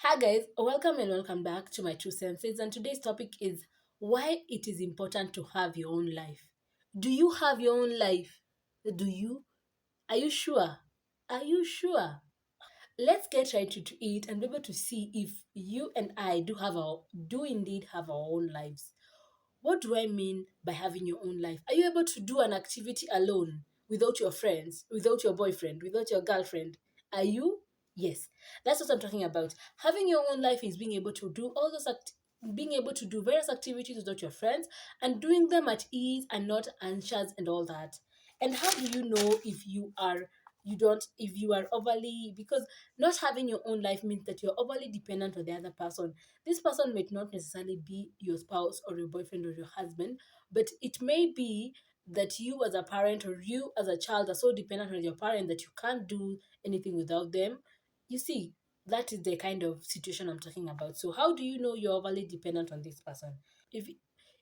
Hi guys, welcome and welcome back to my Two Senses. And today's topic is why it is important to have your own life. Do you have your own life? Do you? Are you sure? Are you sure? Let's get right to it and be able to see if you and I do indeed have our own lives. What do I mean by having your own life? Are you able to do an activity alone without your friends, without your boyfriend, without your girlfriend? Are you? Yes. That's what I'm talking about. Having your own life is being able to do being able to do various activities without your friends and doing them at ease and not anxious and all that. And how do you know if you don't if you are overly, because not having your own life means that you're overly dependent on the other person. This person may not necessarily be your spouse or your boyfriend or your husband, but it may be that you as a parent or you as a child are so dependent on your parent that you can't do anything without them. You see, that is the kind of situation I'm talking about. So how do you know you're overly dependent on this person? If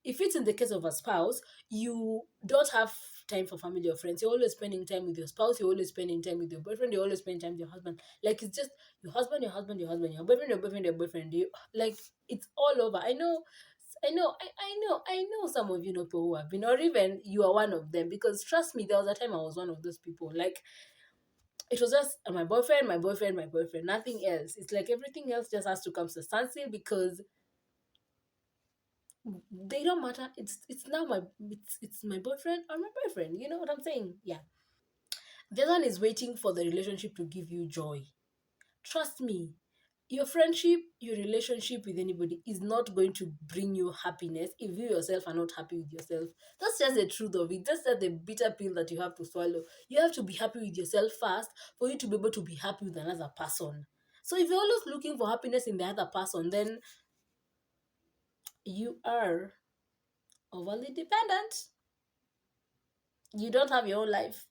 if it's in the case of a spouse, you don't have time for family or friends. You're always spending time with your spouse, you're always spending time with your boyfriend, you're always spending time with your husband. Like it's just your husband, your husband, your husband, your boyfriend, your boyfriend, your boyfriend. You like it's all over. I know some of you know people who have been, or even you are one of them, because trust me, there was a time I was one of those people. Like it was just my boyfriend, my boyfriend, my boyfriend, nothing else. It's like everything else just has to come to a standstill because they don't matter. It's now it's my boyfriend or my boyfriend. You know what I'm saying? Yeah. The other one is waiting for the relationship to give you joy. Trust me, your friendship, your relationship with anybody is not going to bring you happiness if you yourself are not happy with yourself. That's just the truth of it. That's just the bitter pill that you have to swallow. You have to be happy with yourself first for you to be able to be happy with another person. So if you're always looking for happiness in the other person, then you are overly dependent. You don't have your own life.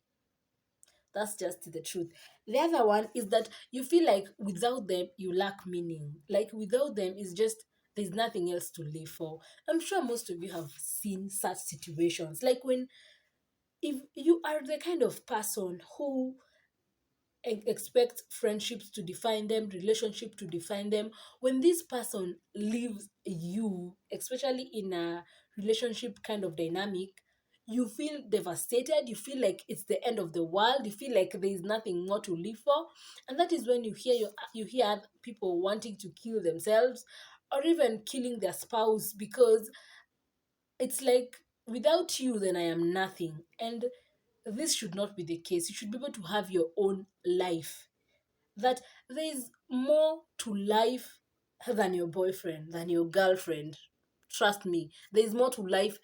That's just the truth. The other one is that you feel like without them, you lack meaning. Like without them, it's just there's nothing else to live for. I'm sure most of you have seen such situations. Like when, if you are the kind of person who expect friendships to define them, relationship to define them. When this person leaves you, especially in a relationship kind of dynamic, you feel devastated, you feel like it's the end of the world, you feel like there is nothing more to live for. And that is when you hear people wanting to kill themselves or even killing their spouse, because it's like without you then I am nothing. And this should not be the case. You should be able to have your own life, that there is more to life than your boyfriend, than your girlfriend. Trust me, there is more to life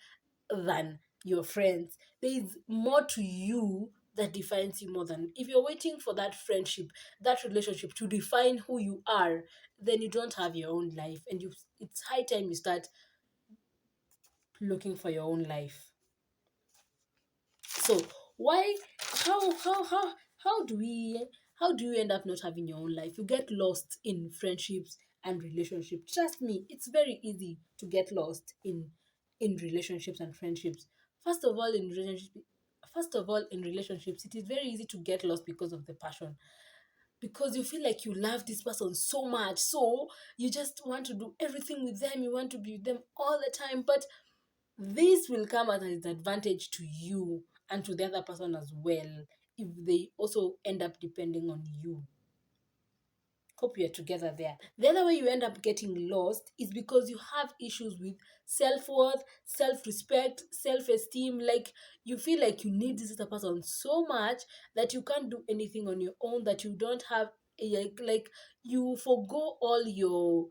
than your friends. There is more to you that defines you more than, if you're waiting for that friendship, that relationship to define who you are, then you don't have your own life, and it's high time you start looking for your own life. So why how do we how do you end up not having your own life? You get lost in friendships and relationships. Trust me, it's very easy to get lost in relationships and friendships. First of all, in relationships, it is very easy to get lost because of the passion. Because you feel like you love this person so much, so you just want to do everything with them, you want to be with them all the time. But this will come as an advantage to you and to the other person as well if they also end up depending on you. Hope you're together there. The other way you end up getting lost is because you have issues with self worth, self respect, self esteem. Like you feel like you need this other person so much that you can't do anything on your own, that you don't have like you forgo all your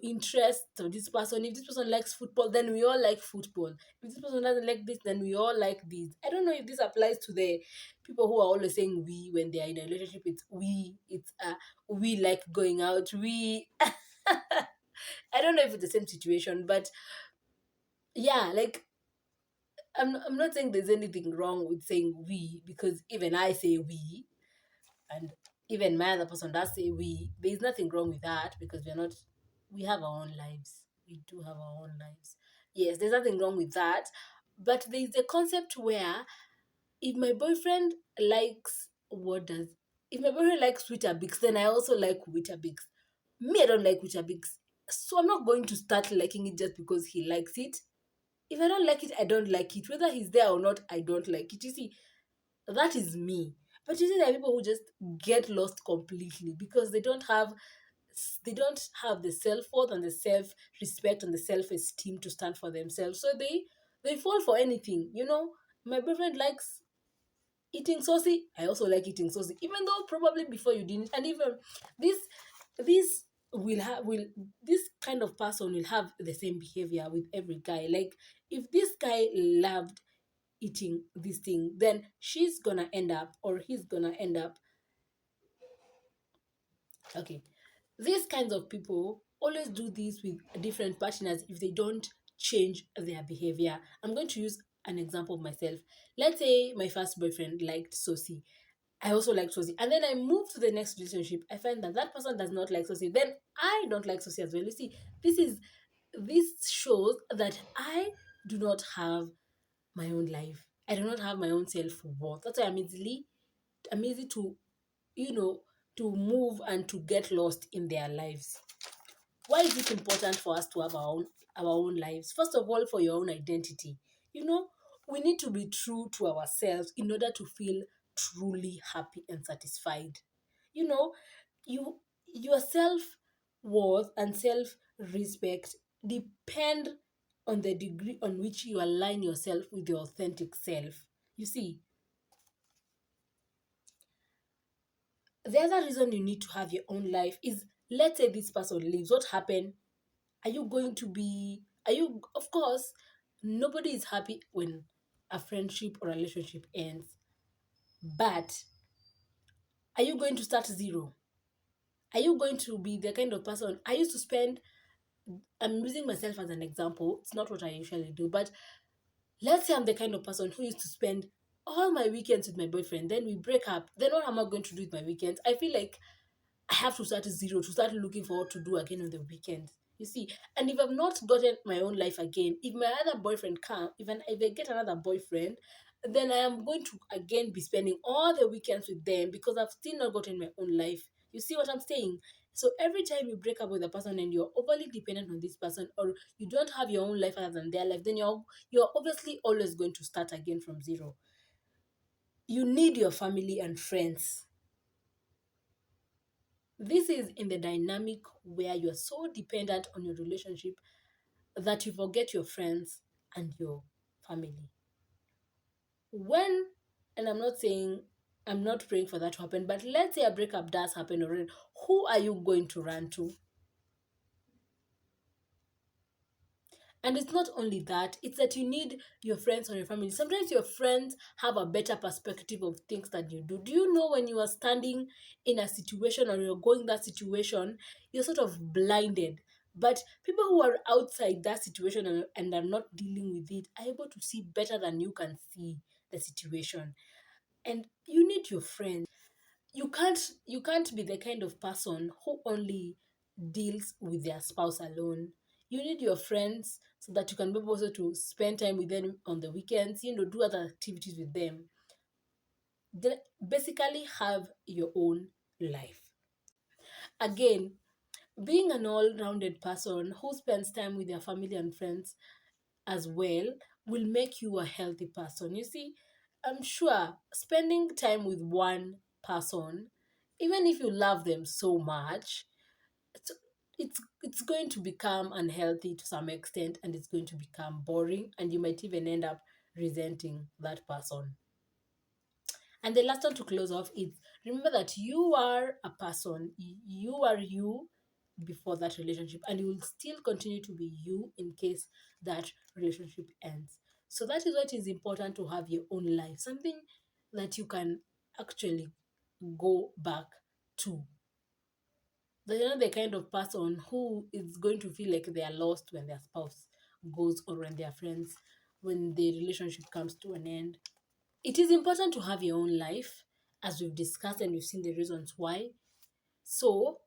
interests of this person. If this person likes football, then we all like football. If this person doesn't like this, then we all like this. I don't know if this applies to the people who are always saying we when they are in a relationship. It's we. It's we like going out. We. I don't know if it's the same situation, but yeah, like I'm not saying there's anything wrong with saying we, because even I say we, and even my other person does say we. There's nothing wrong with that because we have our own lives. We do have our own lives. Yes, there's nothing wrong with that. But there's a concept where if my boyfriend likes, if my boyfriend likes Weetabix, then I also like Weetabix. Me, I don't like Weetabix. So I'm not going to start liking it just because he likes it. If I don't like it, I don't like it. Whether he's there or not, I don't like it. You see, that is me. But you see, there are people who just get lost completely because they don't have the self-worth and the self-respect and the self-esteem to stand for themselves. So they fall for anything. My boyfriend likes eating saucy. I also like eating saucy, even though probably before you didn't. And even this this will this kind of person will have the same behavior with every guy. Like, if this guy loved eating this thing, then she's gonna end up, or he's gonna end up. Okay, these kinds of people always do this with different partners if they don't change their behavior. I'm going to use an example of myself. Let's say my first boyfriend liked saucy. I also like saucy. And then I move to the next relationship. I find that that person does not like saucy. Then I don't like saucy as well. You see, this shows that I do not have my own life. I do not have my own self worth. That's why I'm easy to, you know, to move and to get lost in their lives. Why is it important for us to have our own lives? First of all, for your own identity. You know, we need to be true to ourselves in order to feel truly happy and satisfied. You know, you your self worth and self respect depend on the degree on which you align yourself with your authentic self. You see, the other reason you need to have your own life is, let's say this person leaves. What happened? Of course, nobody is happy when a friendship or relationship ends. But are you going to start zero? Are you going to be the kind of person? I used to spend, I'm using myself as an example. It's not what I usually do, but let's say I'm the kind of person who used to spend all my weekends with my boyfriend. Then we break up. Then what am I going to do with my weekends? I feel like I have to start at zero to start looking for what to do again on the weekend. You see, and if I've not gotten my own life again, if my other boyfriend come, even if I get another boyfriend, then I am going to again be spending all the weekends with them because I've still not gotten my own life. You see what I'm saying? So every time you break up with a person and you're overly dependent on this person, or you don't have your own life other than their life, then you're obviously always going to start again from zero. You need your family and friends. This is in the dynamic where you are so dependent on your relationship that you forget your friends and your family. When, and I'm not saying, I'm not praying for that to happen, but let's say a breakup does happen already, who are you going to run to? And it's not only that, it's that you need your friends or your family. Sometimes your friends have a better perspective of things than you do. Do you know, when you are standing in a situation or you're going that situation, you're sort of blinded. But people who are outside that situation and are not dealing with it are able to see better than you can see the situation. And you need your friends. You can't be the kind of person who only deals with their spouse alone. You need your friends so that you can be able also to spend time with them on the weekends, do other activities with them. Basically have your own life. Again, being an all-rounded person who spends time with their family and friends as well will make you a healthy person. You see, I'm sure spending time with one person, even if you love them so much, it's it's going to become unhealthy to some extent, and it's going to become boring, and you might even end up resenting that person. And the last one to close off is, remember that you are a person, you are you before that relationship, and you will still continue to be you in case that relationship ends. So that is what is important, to have your own life, something that you can actually go back to. That you're not the kind of person who is going to feel like they are lost when their spouse goes, or when their friends, when the relationship comes to an end. It is important to have your own life, as we've discussed and we've seen the reasons why. So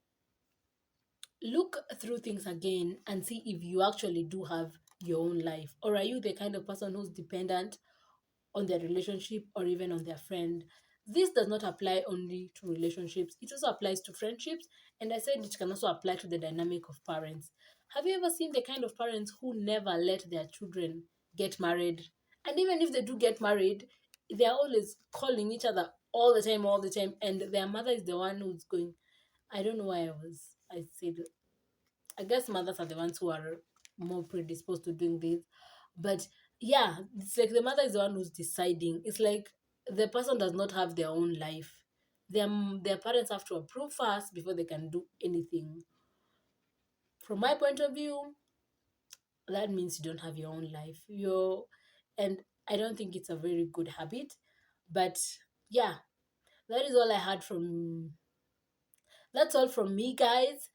look through things again and see if you actually do have your own life, or are you the kind of person who's dependent on their relationship or even on their friend. This does not apply only to relationships, it also applies to friendships. And I said it can also apply to the dynamic of parents. Have you ever seen the kind of parents who never let their children get married? And even if they do get married, they are always calling each other all the time, and their mother is the one who's going. I don't know why I said, I guess mothers are the ones who are more predisposed to doing this. But yeah, it's like the mother is the one who's deciding. It's like the person does not have their own life. Their parents have to approve first before they can do anything. From my point of view, that means you don't have your own life. And I don't think it's a very good habit. But yeah, that is all I had from that's all from me, guys.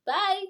Bye.